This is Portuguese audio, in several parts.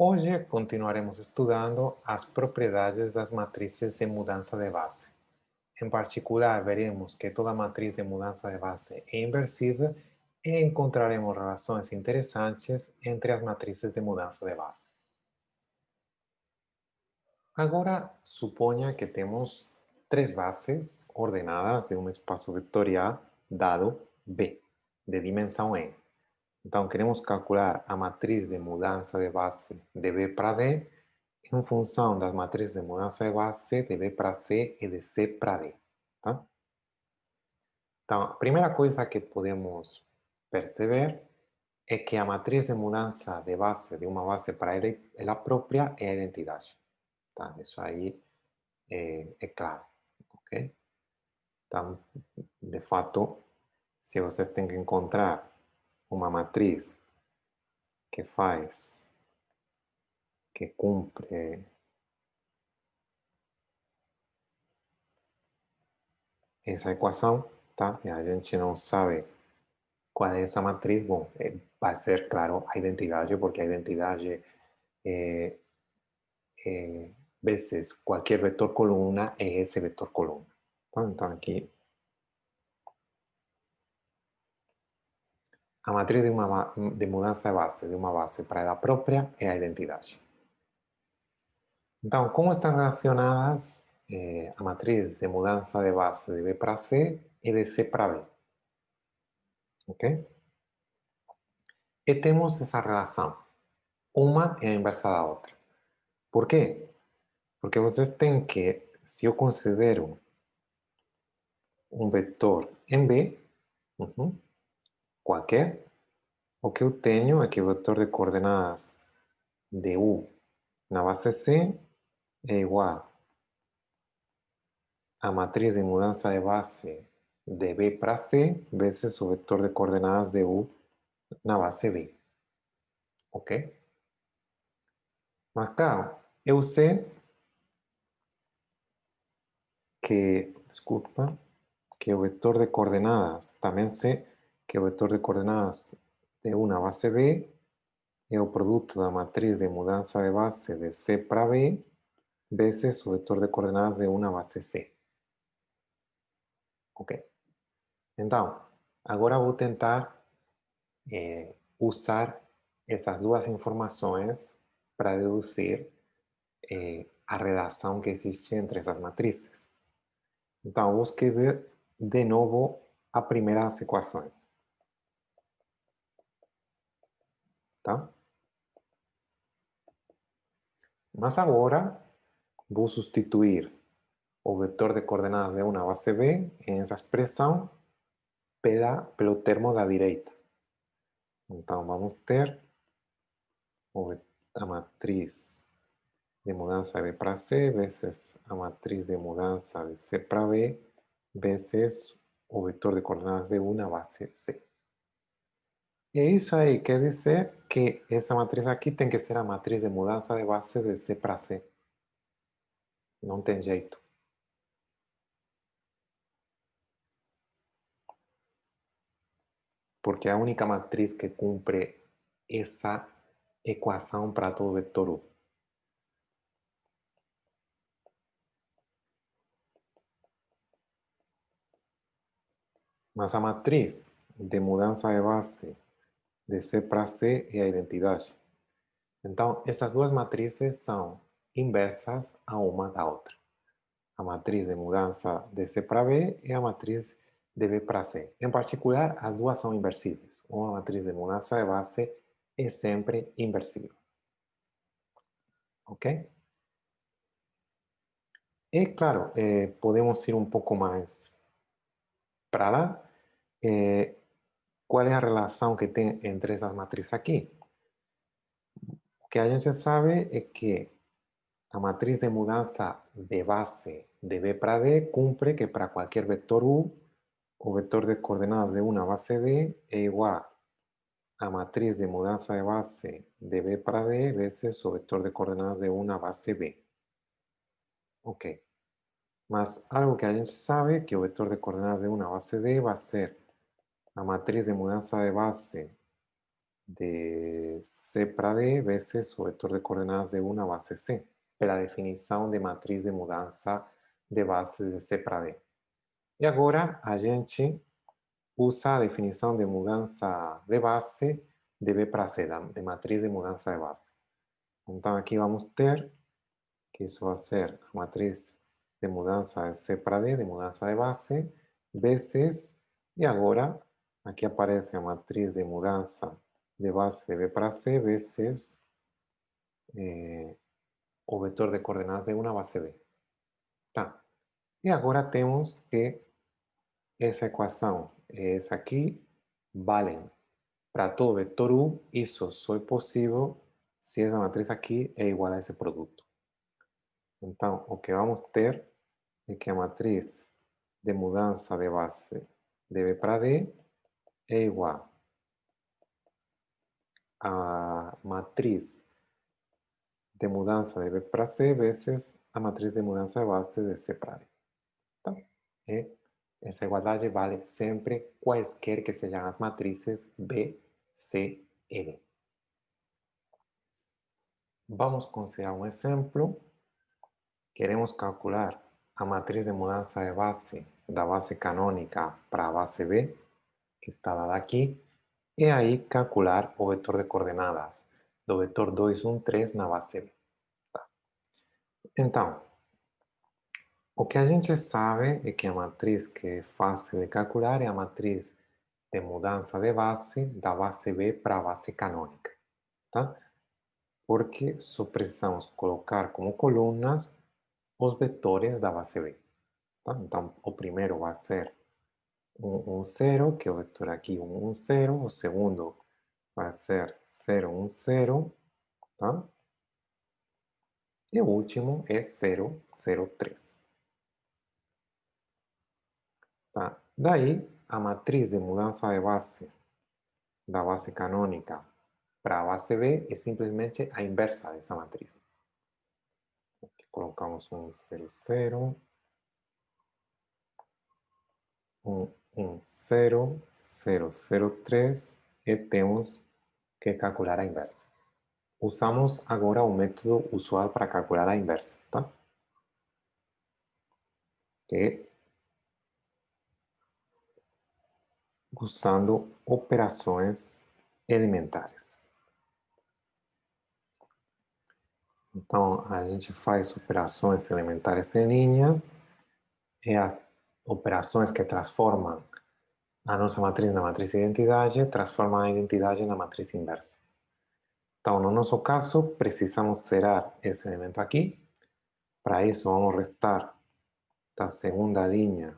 Hoje continuaremos estudando as propriedades das matrizes de mudança de base. Em particular, veremos que toda matriz de mudança de base é inversível e encontraremos relações interessantes entre as matrizes de mudança de base. Agora, suponha que temos três bases ordenadas em um espaço vetorial dado B, de dimensão n. Então, queremos calcular a matriz de mudança de base de B para D em função das matrizes de mudança de base de B para C e de C para D. Tá? Então, a primeira coisa que podemos perceber é que a matriz de mudança de base de uma base para ela própria é a identidade. Tá? Isso aí é claro. Ok? Então, de fato, se vocês têm que encontrar uma matriz que faz, que cumpre essa equação, tá? E a gente não sabe qual é essa matriz, bom, vai ser, claro, a identidade, porque a identidade vezes qualquer vetor coluna é esse vetor coluna. Tá? Então, aqui, a matriz de mudança de base de uma base para ela própria é a identidade. Então, como estão relacionadas a matriz de mudança de base de B para C e de C para B? Ok? E temos essa relação. Uma é a inversa da outra. Por quê? Porque vocês têm que, se eu considero um vetor em B, qualquer, o que eu tenho é que o vetor de coordenadas de U na base C é igual a matriz de mudança de base de B para C vezes o vetor de coordenadas de U na base B. Ok? Mas claro, eu sei que, desculpa, que o vetor de coordenadas, también sé que o vetor de coordenadas de una base B é o produto da matriz de mudança de base de C para B vezes o vetor de coordenadas de uma base C. Ok? Então, agora vou tentar usar essas duas informações para deduzir a relação que existe entre essas matrizes. Então, vou escrever de novo as primeiras equações. Tá? Mas agora vou substituir o vetor de coordenadas de uma base B em essa expressão pelo termo da direita. Então, vamos ter a matriz de mudança de B para C vezes a matriz de mudança de C para B vezes o vetor de coordenadas de uma base C. E isso aí quer dizer que essa matriz aqui tem que ser a matriz de mudança de base de C para C. Não tem jeito. Porque é a única matriz que cumpre essa equação para todo vetor U. Mas a matriz de mudança de base de C para C é a identidade. Então, essas duas matrizes são inversas a uma da outra. A matriz de mudança de C para B e a matriz de B para C. Em particular, as duas são inversíveis. Uma matriz de mudança de base é sempre inversível. Ok? E, claro, podemos ir um pouco mais para lá. Qual é a relação que tem entre essas matrizes aqui? O que a gente sabe é que a matriz de mudança de base de B para D cumpre que para qualquer vetor U, o vetor de coordenadas de uma base D é igual a matriz de mudança de base de B para D vezes o vetor de coordenadas de uma base B. Ok. Mas algo que a gente sabe é que o vetor de coordenadas de uma base D vai ser a matriz de mudança de base de C para D vezes o vetor de coordenadas de 1 base C, pela definição de matriz de mudança de bases de C para D. E agora a gente usa a definição de mudança de base de B para C, de matriz de mudança de base. Então aqui vamos ter que isso vai ser a matriz de mudança de C para D, de mudança de base, vezes, e agora aqui aparece a matriz de mudança de base de B para C, vezes o vetor de coordenadas de 1 base B. Tá. E agora temos que essa equação e essa aqui valem para todo vetor U. Isso só é possível se essa matriz aqui é igual a esse produto. Então, o que vamos ter é que a matriz de mudança de base de B para D é igual a matriz de mudança de B para C vezes a matriz de mudança de base de C para D. Então, essa igualdade vale sempre quaisquer que sejam as matrizes B, C e D. Vamos considerar um exemplo. Queremos calcular a matriz de mudança de base da base canônica para a base B, que está dada aqui, e aí calcular o vetor de coordenadas do vetor 2, 1, 3 na base B. Tá? Então, o que a gente sabe é que a matriz que é fácil de calcular é a matriz de mudança de base da base B para a base canônica. Tá? Porque só precisamos colocar como colunas os vetores da base B. Tá? Então, o primeiro vai ser 1, 1, 0, que é o vetor aqui 1, 1, 0. O segundo vai ser 0, 1, 0. Tá? E o último é 0, 0, 3. Tá? Daí, a matriz de mudança de base da base canônica para a base B é simplesmente a inversa dessa matriz. Aqui colocamos 1, 0, 0. 1, 1, 0, 0, 0, 3 e temos que calcular a inversa. Usamos agora o método usual para calcular a inversa, tá? Que é usando operações elementares. Então, a gente faz operações elementares em linhas e as operações que transformam a nossa matriz na matriz de identidade transformam a identidade na matriz inversa. Então, no nosso caso, precisamos zerar esse elemento aqui. Para isso, vamos restar da segunda linha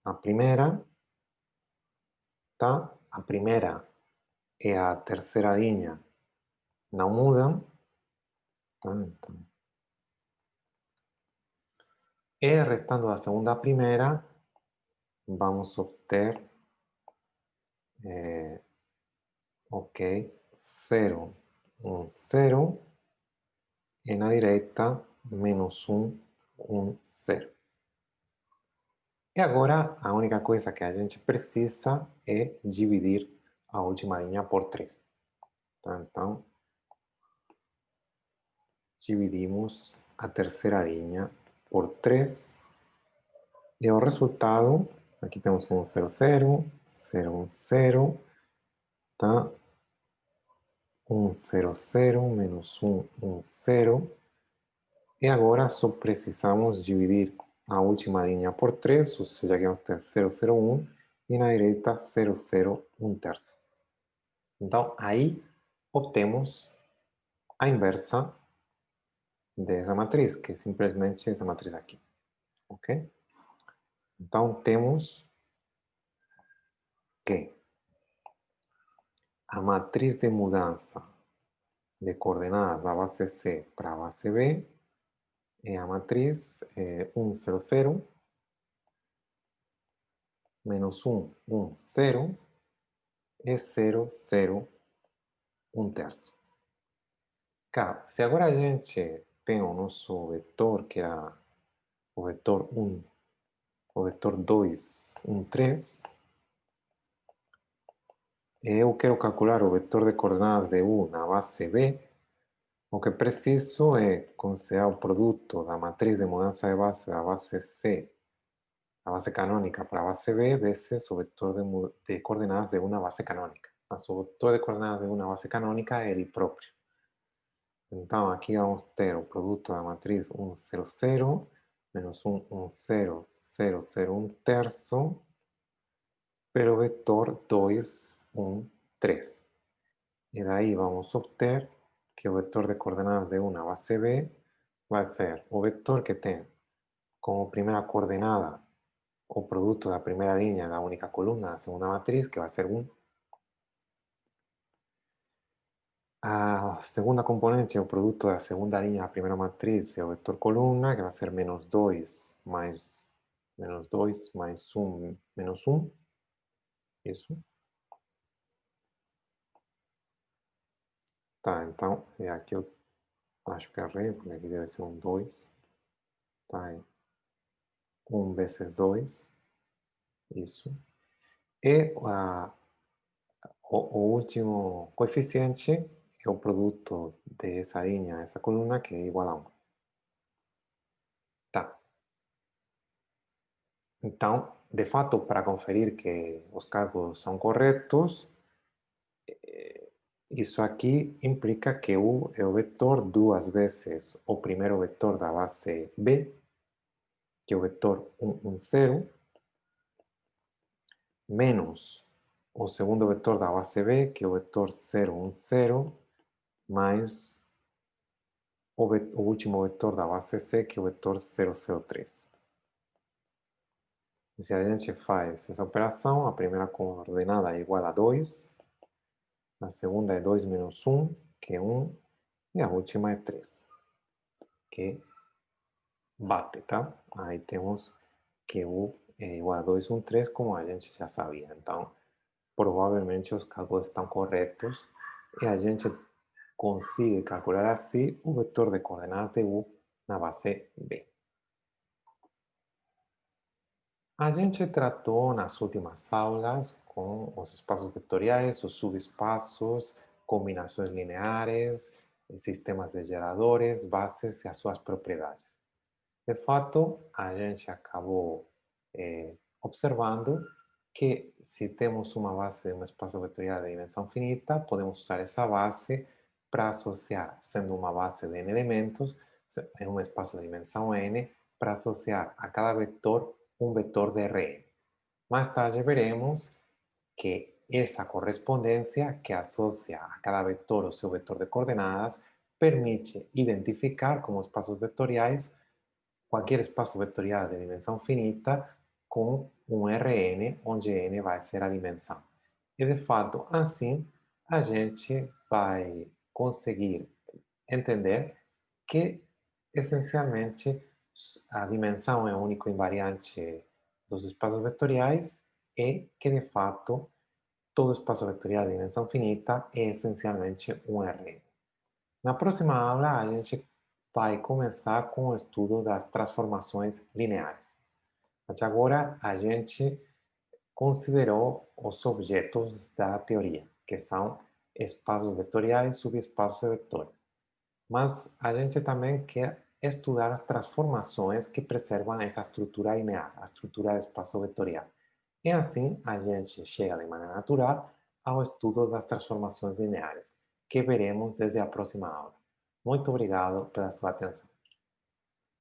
a primeira, tá? A primeira e a terceira linha não mudam, tá? Então, e restando da segunda a primeira, vamos obter, ok, 0, 1, 0, e na direita, menos 1, 1, 0. E agora, a única coisa que a gente precisa é dividir a última linha por 3. Tá? Então, dividimos a terceira linha por 3 e o resultado, aqui temos 1, 0, 0, 0, 1, 0, tá? 1, 0, 0, menos 1, 1, 0. E agora só precisamos dividir a última linha por 3, ou seja, que vamos ter 0, 0, 1, e na direita 0, 0, 1 terço. Então, aí obtemos a inversa dessa matriz, que é simplesmente essa matriz aqui. Ok? Então, temos que a matriz de mudança de coordenadas da base C para a base B é a matriz 1, 0, 0, menos 1, 1, 0, e 0, 0, 1 terço. Cara, se agora a gente tem o nosso vetor, que era o vetor 1, o vetor 2, 1, 3, Eu quero calcular o vetor de coordenadas de U na base B. O que preciso é considerar o produto da matriz de mudança de base da base C, a base canônica para a base B, vezes o vetor de coordenadas de uma base canônica. Mas o vetor de coordenadas de uma base canônica é ele próprio. Então, aqui vamos ter o produto da matriz 1, 0, 0, menos 1, 1, 0, 0, 0, 1 terço, pelo vetor 2, 1, 3. E daí vamos obter que o vetor de coordenadas de uma base B vai ser o vetor que tem como primeira coordenada o produto da primeira linha da única coluna da segunda matriz, que vai ser 1. A segunda componente é o produto da segunda linha da primeira matriz, é o vetor coluna, que vai ser menos 2 mais 1, menos 1. Isso. Tá, então, aqui eu acho que errei, porque aqui deve ser um 2. Tá aí. 1 vezes 2. Isso. E o último coeficiente é o produto dessa linha, essa coluna, que é igual a 1. Tá. Então, de fato, para conferir que os cálculos são corretos, isso aqui implica que U é o vetor duas vezes o primeiro vetor da base B, que é o vetor 1, 1, 0, menos o segundo vetor da base B, que é o vetor 0, 1, 0, mais o último vetor da base C, que é o vetor 0, 0, 3. E se a gente faz essa operação, a primeira coordenada é igual a 2, a segunda é 2 menos 1, que é 1, e a última é 3, que bate, tá? Aí temos que U é igual a 2, 1, 3, como a gente já sabia. Então, provavelmente os cálculos estão corretos e a gente consegue calcular assim o vetor de coordenadas de U na base B. A gente tratou nas últimas aulas com os espaços vetoriais, os subespaços, combinações lineares, sistemas de geradores, bases e as suas propriedades. De fato, a gente acabou observando que se temos uma base de um espaço vetorial de dimensão finita, podemos usar essa base para associar, sendo uma base de n elementos, em um espaço de dimensão n, para associar a cada vetor um vetor de Rn. Mais tarde veremos que essa correspondência que associa a cada vetor o seu vetor de coordenadas permite identificar como espaços vetoriais qualquer espaço vetorial de dimensão finita com um Rn, onde n vai ser a dimensão. E, de fato, assim, a gente vai conseguir entender que, essencialmente, a dimensão é o único invariante dos espaços vetoriais e que, de fato, todo espaço vetorial de dimensão finita é essencialmente um Rn. Na próxima aula, a gente vai começar com o estudo das transformações lineares. Até agora, a gente considerou os objetos da teoria, que são espaços vetoriais e subespaços de vetores. Mas a gente também quer estudar as transformações que preservam essa estrutura linear, a estrutura de espaço vetorial. E assim, a gente chega de maneira natural ao estudo das transformações lineares, que veremos desde a próxima aula. Muito obrigado pela sua atenção.